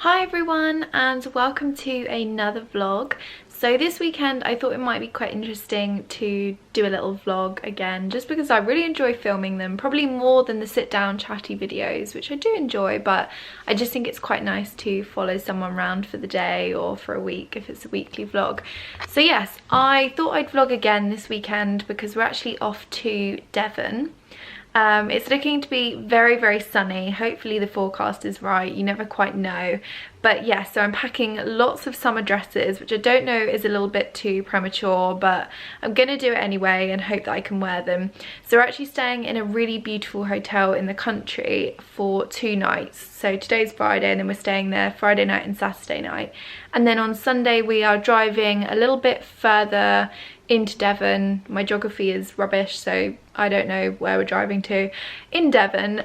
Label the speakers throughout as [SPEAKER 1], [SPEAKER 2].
[SPEAKER 1] Hi everyone and welcome to another vlog. So this weekend I thought it might be quite interesting to do a little vlog again, just because I really enjoy filming them, probably more than the sit down chatty videos, which I do enjoy, but I just think it's quite nice to follow someone around for the day or for a week if it's a weekly vlog. So yes, I thought I'd vlog again this weekend because we're actually off to Devon. It's looking to be very sunny. Hopefully the forecast is right, you never quite know. But yeah, so I'm packing lots of summer dresses, which I don't know is a little bit too premature, but I'm gonna do it anyway and hope that I can wear them. So we're actually staying in a really beautiful hotel in the country for 2 nights. So today's Friday and then we're staying there Friday night and Saturday night. And then on Sunday we are driving a little bit further into Devon. My geography is rubbish, so I don't know where we're driving to in Devon,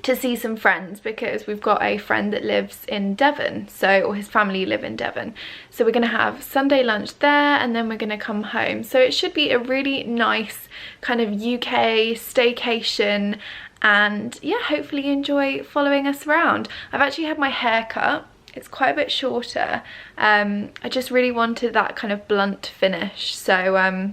[SPEAKER 1] to see some friends, because we've got a friend that lives in Devon, or his family live in Devon. So we're gonna have Sunday lunch there and then we're gonna come home. So it should be a really nice kind of UK staycation, and yeah, hopefully you enjoy following us around. I've actually had my hair cut. It's quite a bit shorter. I just really wanted that kind of blunt finish. So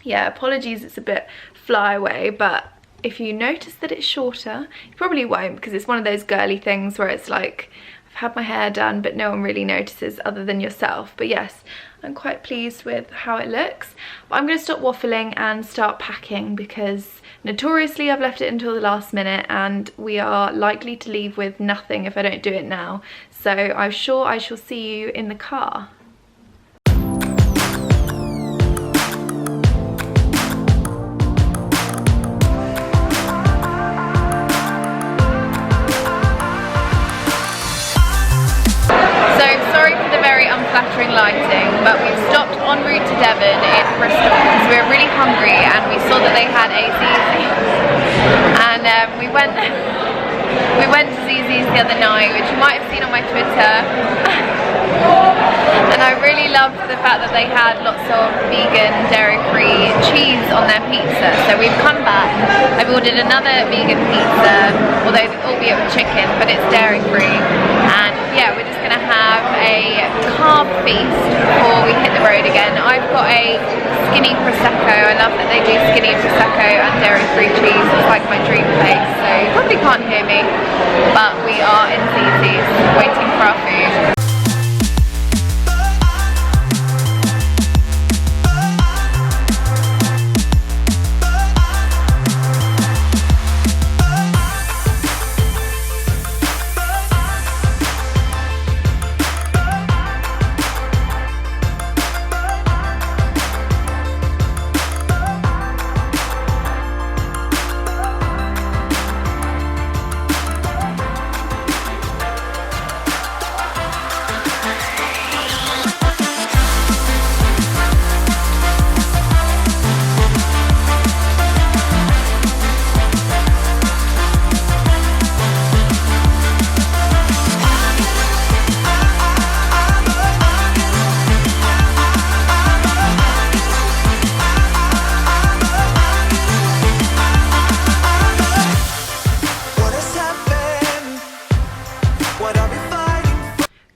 [SPEAKER 1] yeah, apologies it's a bit flyaway, but if you notice that it's shorter, you probably won't, because it's one of those girly things where it's like, I've had my hair done but no one really notices other than yourself. But yes, I'm quite pleased with how it looks. But I'm going to stop waffling and start packing, because notoriously I've left it until the last minute and we are likely to leave with nothing if I don't do it now. So I'm sure I shall see you in the car. Unflattering lighting, but we've stopped en route to Devon in Bristol because we were really hungry and we saw that they had a Zzz's, and we went to Zzz's the other night, which you might have seen on my Twitter. And I really loved the fact that they had lots of vegan, dairy-free cheese on their pizza. So we've come back, I've ordered another vegan pizza, albhough albeit with chicken, but it's dairy-free. And yeah, we're just gonna have a carb feast before we hit the road again. I've got a skinny prosecco. I love that they do skinny prosecco and dairy-free cheese. It's like my dream place. So you probably can't hear me, but we are in Zzz's waiting for our food.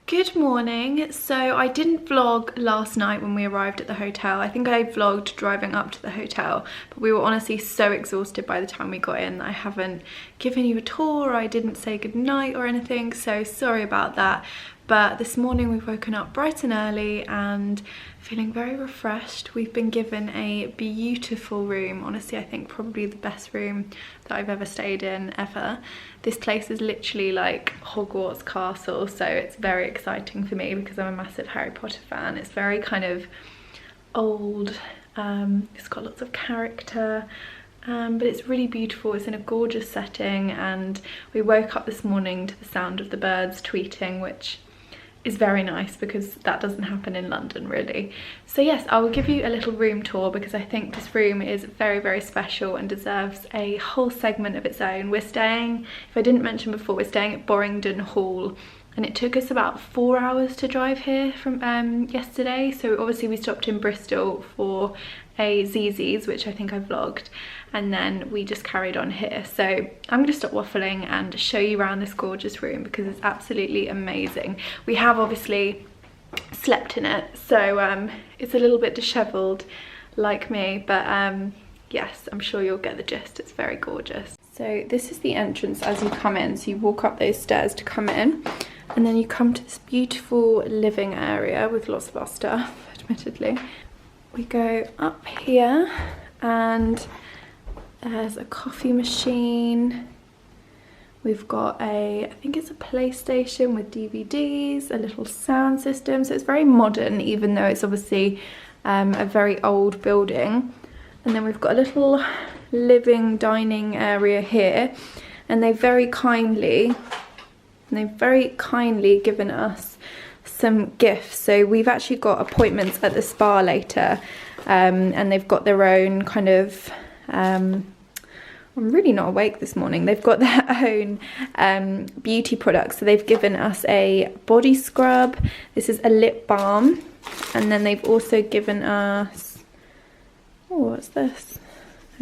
[SPEAKER 1] Good morning. So I didn't vlog last night when we arrived at the hotel. I think I vlogged driving up to the hotel, but we were honestly so exhausted by the time we got in that I haven't given you a tour, or I didn't say goodnight or anything, so sorry about that. But this morning we've woken up bright and early and feeling very refreshed. We've been given a beautiful room. Honestly, I think probably the best room that I've ever stayed in ever. This place is literally like Hogwarts Castle, so it's very exciting for me because I'm a massive Harry Potter fan. It's very kind of old, it's got lots of character. But it's really beautiful. It's in a gorgeous setting, and we woke up this morning to the sound of the birds tweeting, which is very nice because that doesn't happen in London really. So yes, I will give you a little room tour because I think this room is very special and deserves a whole segment of its own. We're staying, if I didn't mention before, we're staying at Borringdon Hall, and it took us about 4 hours to drive here from yesterday. So obviously we stopped in Bristol for a ZZ's, which I think I vlogged, and then we just carried on here. So I'm going to stop waffling and show you around this gorgeous room because it's absolutely amazing. We have obviously slept in it, so it's a little bit disheveled like me, but yes, I'm sure you'll get the gist. It's very gorgeous. So this is the entrance as you come in. So you walk up those stairs to come in, and then you come to this beautiful living area with lots of our stuff, admittedly. We go up here and there's a coffee machine. We've got I think it's a PlayStation with DVDs, a little sound system. So it's very modern, even though it's obviously a very old building. And then we've got a little living dining area here, and they've very kindly given us some gifts. So we've actually got appointments at the spa later, and they've got their own kind of I'm really not awake this morning. They've got their own beauty products. So they've given us a body scrub. This is a lip balm, and then they've also given us, oh, what's this?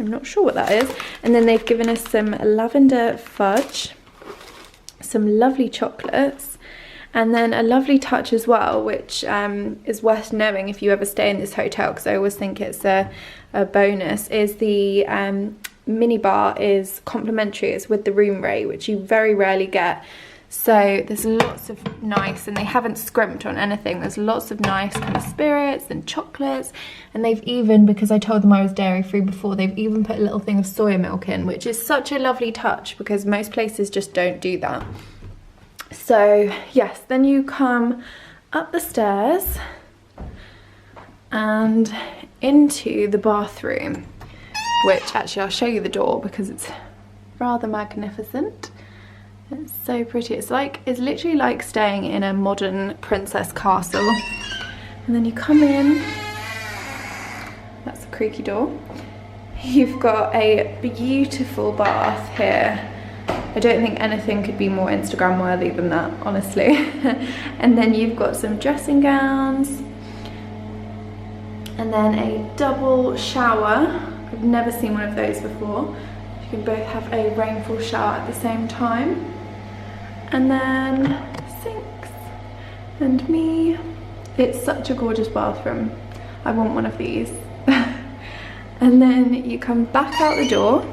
[SPEAKER 1] I'm not sure what that is. And then they've given us some lavender fudge, some lovely chocolates, and then a lovely touch as well, which is worth knowing if you ever stay in this hotel, because I always think it's a bonus, is the mini bar is complimentary. It's with the room rate, which you very rarely get. So there's lots of nice, and they haven't scrimped on anything, there's lots of nice kind of spirits and chocolates, and they've even, because I told them I was dairy free before, they've even put a little thing of soya milk in, which is such a lovely touch because most places just don't do that. So yes, then you come up the stairs and into the bathroom, which actually I'll show you the door because it's rather magnificent. It's so pretty. It's literally like staying in a modern princess castle. And then you come in, that's a creaky door. You've got a beautiful bath here. I don't think anything could be more Instagram worthy than that, honestly. And then you've got some dressing gowns, and then a double shower. I've never seen one of those before. You can both have a rainfall shower at the same time. And then sinks and me. It's such a gorgeous bathroom. I want one of these. And then you come back out the door,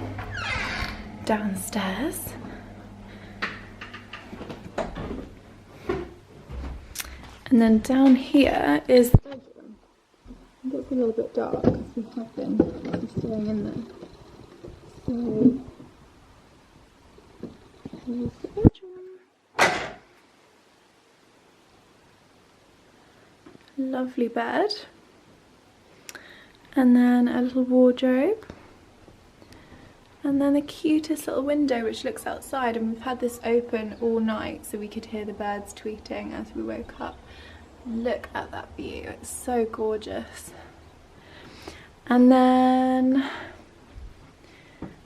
[SPEAKER 1] downstairs. And then down here is the bedroom. I think it's a little bit dark because we have been staying in there. So here's the bedroom. Lovely bed, and then a little wardrobe, and then the cutest little window which looks outside, and we've had this open all night so we could hear the birds tweeting as we woke up. Look at that view, it's so gorgeous. And then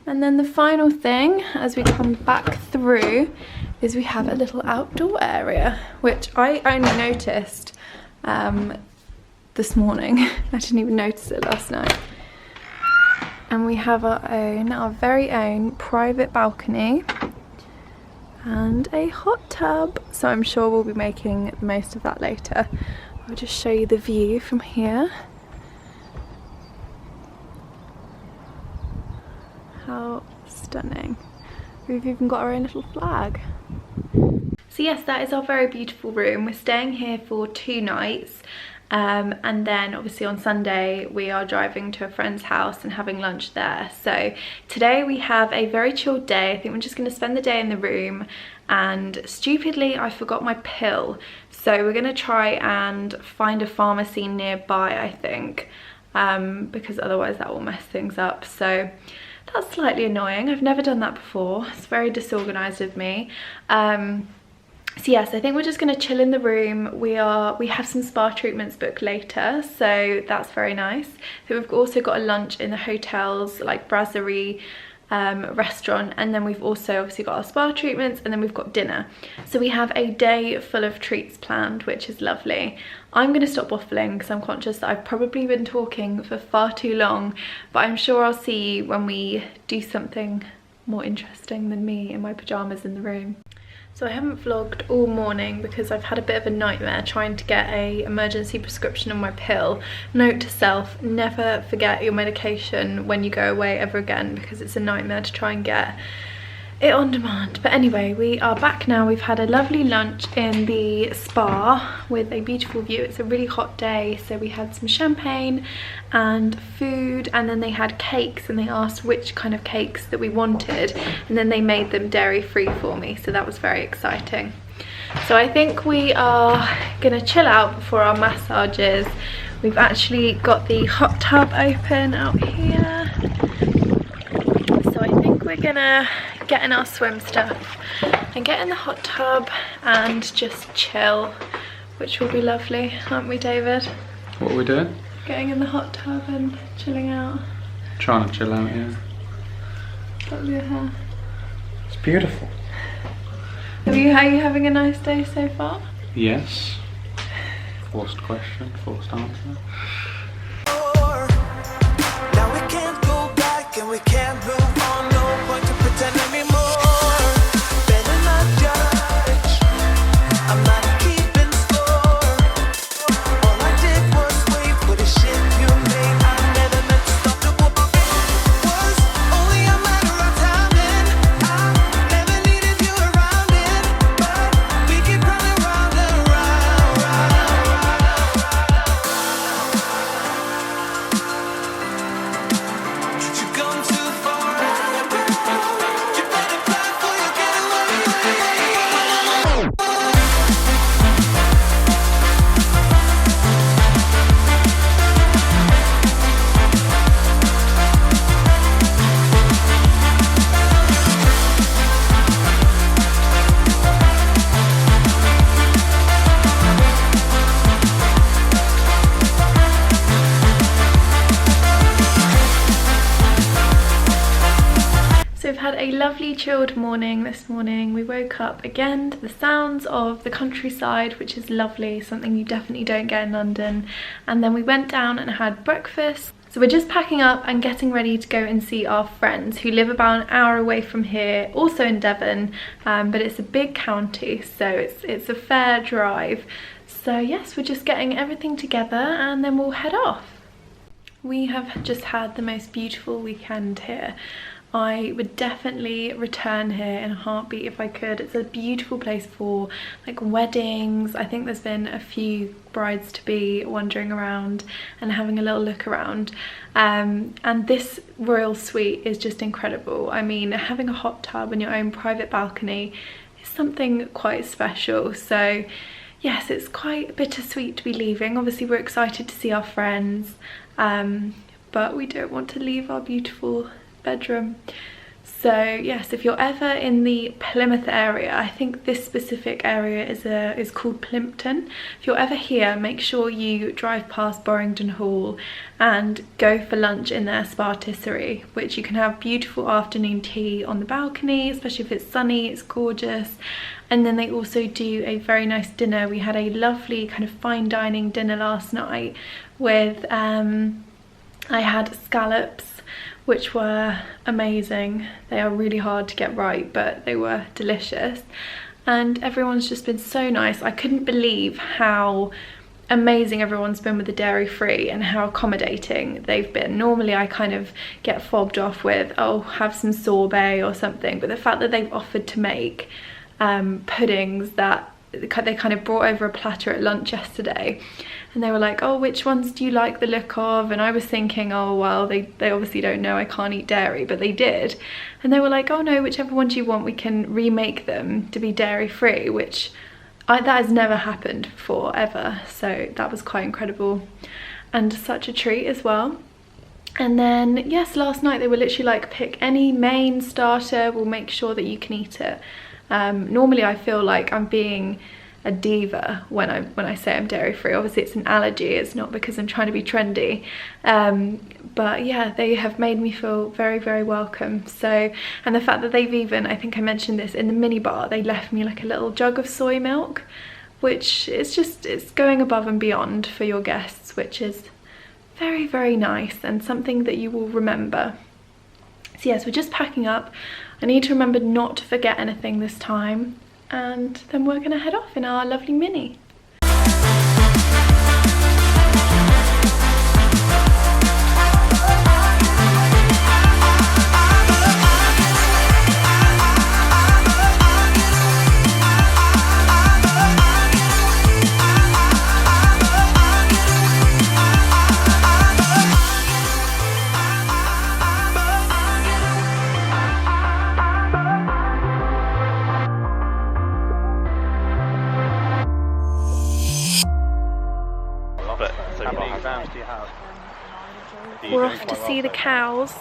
[SPEAKER 1] the final thing as we come back through is we have a little outdoor area, which I only noticed this morning. I didn't even notice it last night. And we have our very own private balcony and a hot tub, so I'm sure we'll be making the most of that later. I'll just show you the view from here. How stunning. We've even got our own little flag. So yes, that is our very beautiful room. We're staying here for 2 nights, and then obviously on Sunday we are driving to a friend's house and having lunch there. So today we have a very chilled day. I think we're just going to spend the day in the room, and stupidly I forgot my pill, so we're going to try and find a pharmacy nearby, I think, because otherwise that will mess things up. So that's slightly annoying. I've never done that before. It's very disorganized of me. So yes, I think we're just going to chill in the room. We have some spa treatments booked later, so that's very nice. So we've also got a lunch in the hotels, like brasserie restaurant, and then we've also obviously got our spa treatments, and then we've got dinner. So we have a day full of treats planned, which is lovely. I'm going to stop waffling because I'm conscious that I've probably been talking for far too long, but I'm sure I'll see you when we do something more interesting than me in my pyjamas in the room. So I haven't vlogged all morning because I've had a bit of a nightmare trying to get an emergency prescription on my pill. Note to self, never forget your medication when you go away ever again, because it's a nightmare to try and get it on demand. But anyway, we are back now. We've had a lovely lunch in the spa with a beautiful view. It's a really hot day, so we had some champagne and food, and then they had cakes, and they asked which kind of cakes that we wanted, and then they made them dairy free for me, so that was very exciting. So I think we are gonna chill out before our massages. We've actually got the hot tub open out here, so I think we're gonna get in our swim stuff and get in the hot tub and just chill, which will be lovely, aren't we, David?
[SPEAKER 2] What are we doing?
[SPEAKER 1] Getting in the hot tub and chilling out.
[SPEAKER 2] Trying to chill out, yeah.
[SPEAKER 1] Got your hair.
[SPEAKER 2] It's beautiful.
[SPEAKER 1] Are you having a nice day so far?
[SPEAKER 2] Yes. Forced question, forced answer.
[SPEAKER 3] Now we can't go back and we can't move on. No point to pretend anymore. Better not judge. I'm not keeping score. All I did was wait for the shit you made. I never meant to stop the war. Was only a matter of timing. I never needed you around it, but we keep running round and round, you gone too far. You better fly before you get away.
[SPEAKER 1] So we've had a lovely chilled morning this morning. We woke up again to the sounds of the countryside, which is lovely, something you definitely don't get in London. And then we went down and had breakfast. So we're just packing up and getting ready to go and see our friends who live about an hour away from here, also in Devon, but it's a big county, so it's a fair drive. So yes, we're just getting everything together and then we'll head off. We have just had the most beautiful weekend here. I would definitely return here in a heartbeat if I could. It's a beautiful place for like weddings. I think there's been a few brides-to-be wandering around and having a little look around. And this royal suite is just incredible. I mean, having a hot tub and your own private balcony is something quite special. So yes, it's quite bittersweet to be leaving. Obviously we're excited to see our friends, but we don't want to leave our beautiful bedroom. So yes, if you're ever in the Plymouth area, I think this specific area is called Plimpton. If you're ever here, make sure you drive past Borringdon Hall and go for lunch in their spa-tisserie, which you can have beautiful afternoon tea on the balcony, especially if it's sunny. It's gorgeous. And then they also do a very nice dinner. We had a lovely kind of fine dining dinner last night with I had scallops, which were amazing. They are really hard to get right, but they were delicious. And everyone's just been so nice. I couldn't believe how amazing everyone's been with the dairy free and how accommodating they've been. Normally I kind of get fobbed off with, oh, have some sorbet or something, but the fact that they've offered to make puddings that they kind of brought over a platter at lunch yesterday, and they were like, oh, which ones do you like the look of? And I was thinking, oh well, they obviously don't know I can't eat dairy, but they did. And they were like, oh no, whichever ones you want, we can remake them to be dairy free, which that has never happened before, ever. So that was quite incredible and such a treat as well. And then yes, last night they were literally like, pick any main starter, we'll make sure that you can eat it. Normally I feel like I'm being a diva when I say I'm dairy free. Obviously it's an allergy, it's not because I'm trying to be trendy, but yeah, they have made me feel very, very welcome. So, and the fact that they've even, I think I mentioned this, in the mini bar they left me like a little jug of soy milk, which is just, it's going above and beyond for your guests, which is very, very nice and something that you will remember. So yes, we're just packing up. I need to remember not to forget anything this time, and then we're gonna head off in our lovely Mini. We're off to see the cows.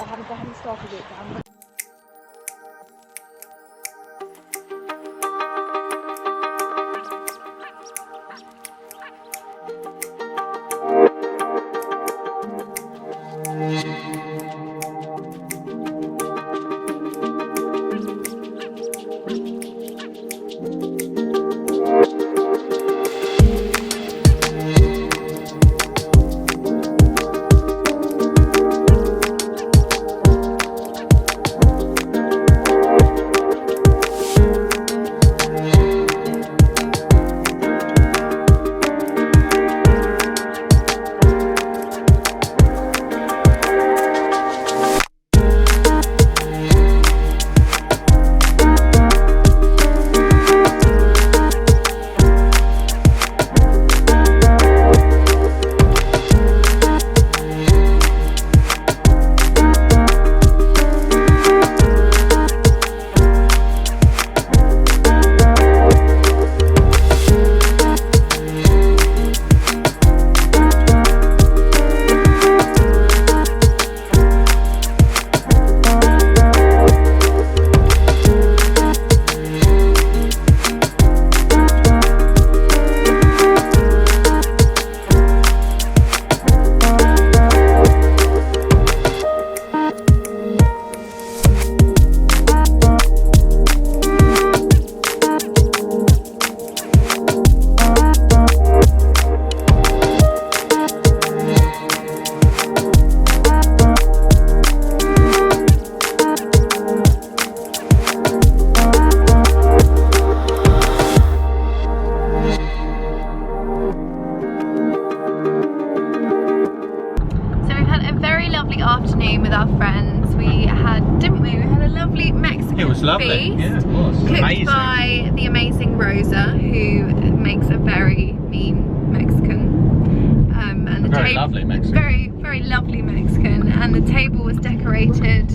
[SPEAKER 1] Afternoon with our friends. We had, didn't we? We had a lovely Mexican
[SPEAKER 2] It was lovely.
[SPEAKER 1] feast.
[SPEAKER 2] Yeah, it was.
[SPEAKER 1] Cooked
[SPEAKER 2] Amazing.
[SPEAKER 1] by the amazing Rosa, who makes a very mean Mexican. And the
[SPEAKER 2] Very lovely Mexican.
[SPEAKER 1] Very, very lovely Mexican. And the table was decorated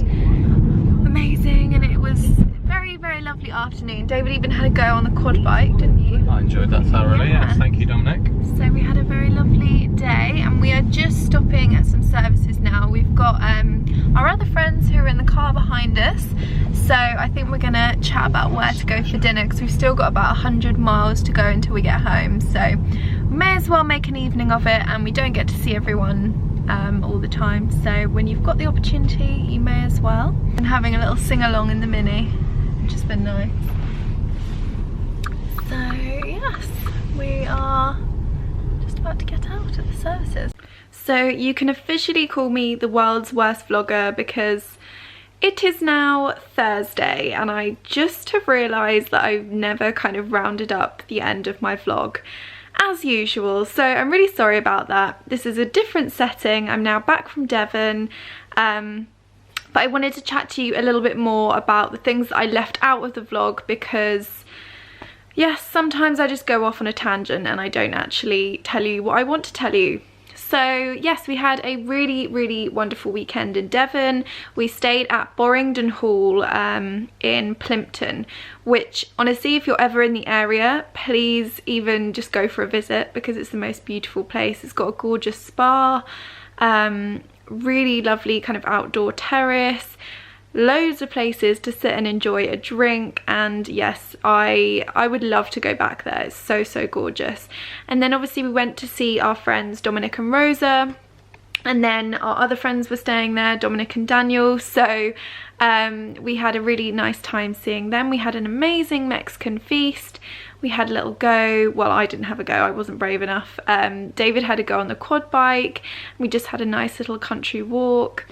[SPEAKER 1] amazing, and it was very, very lovely afternoon. David even had a go on the quad bike, didn't you?
[SPEAKER 2] I enjoyed that thoroughly.
[SPEAKER 1] Yeah.
[SPEAKER 2] Yes, thank you, Dominic.
[SPEAKER 1] So we had a very lovely day, and we are just stopping at some services now. We've got our other friends who are in the car behind us, so I think we're gonna chat about where to go for dinner, because we've still got about 100 miles to go until we get home, so we may as well make an evening of it, and we don't get to see everyone all the time, so when you've got the opportunity you may as well. And having a little sing-along in the Mini, which has been nice. So yes, we are just about to get out at the services. So you can officially call me the world's worst vlogger, because it is now Thursday and I just have realised that I've never kind of rounded up the end of my vlog as usual, so I'm really sorry about that. This is a different setting. I'm now back from Devon, but I wanted to chat to you a little bit more about the things that I left out of the vlog, because yes, sometimes I just go off on a tangent and I don't actually tell you what I want to tell you. So yes, we had a really, really wonderful weekend in Devon. We stayed at Borringdon Hall in Plimpton, which honestly, if you're ever in the area, please even just go for a visit, because it's the most beautiful place. It's got a gorgeous spa, really lovely kind of outdoor terrace. loads of places to sit and enjoy a drink, and yes, I would love to go back there. It's so gorgeous. And then obviously we went to see our friends Dominic and Rosa, and then our other friends were staying there, Dominic and Daniel, so we had a really nice time seeing them. We had an amazing Mexican feast. We had a little go. Well, I didn't have a go, I wasn't brave enough. David had a go on the quad bike. We just had a nice little country walk.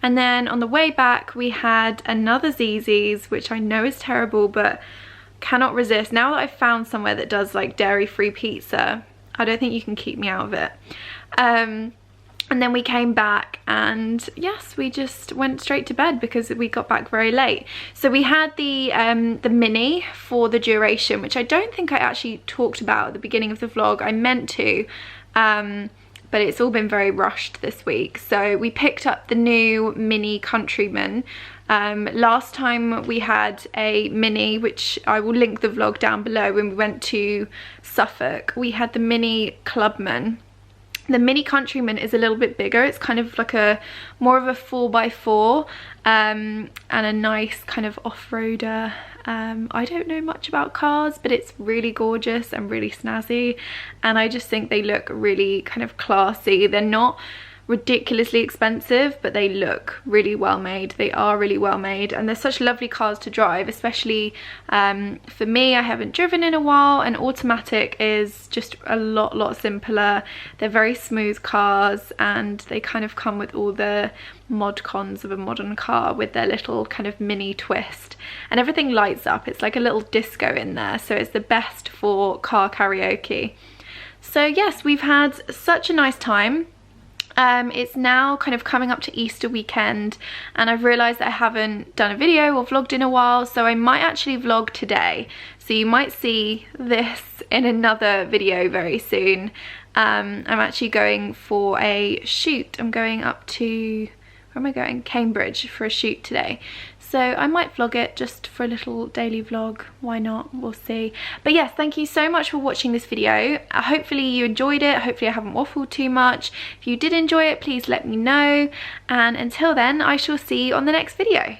[SPEAKER 1] And then on the way back we had another Zzz's, which I know is terrible but cannot resist. Now that I've found somewhere that does like dairy-free pizza, I don't think you can keep me out of it. And then we came back and yes, we just went straight to bed because we got back very late. So we had the Mini for the duration, which I don't think I actually talked about at the beginning of the vlog. I meant to, but it's all been very rushed this week. So we picked up the new MINI Countryman. Last time we had a Mini, which I will link the vlog down below, when we went to Suffolk, we had the MINI Clubman. The MINI Countryman is a little bit bigger. It's kind of like a more of a 4x4 and a nice kind of off-roader. I don't know much about cars, but it's really gorgeous and really snazzy, and I just think they look really kind of classy. They're not ridiculously expensive, but they look really well made. They are really well made, and they're such lovely cars to drive, especially for me. I haven't driven in a while, and automatic is just a lot simpler. They're very smooth cars, and they kind of come with all the mod cons of a modern car with their little kind of mini twist, and everything lights up. It's like a little disco in there, so it's the best for car karaoke. So yes, we've had such a nice time. It's now kind of coming up to Easter weekend, and I've realised that I haven't done a video or vlogged in a while, so I might actually vlog today. So you might see this in another video very soon. I'm actually going for a shoot. I'm going up to, where am I going? Cambridge for a shoot today. So I might vlog it just for a little daily vlog. Why not? We'll see. But yes, thank you so much for watching this video. Hopefully you enjoyed it. Hopefully I haven't waffled too much. If you did enjoy it, please let me know. And until then, I shall see you on the next video.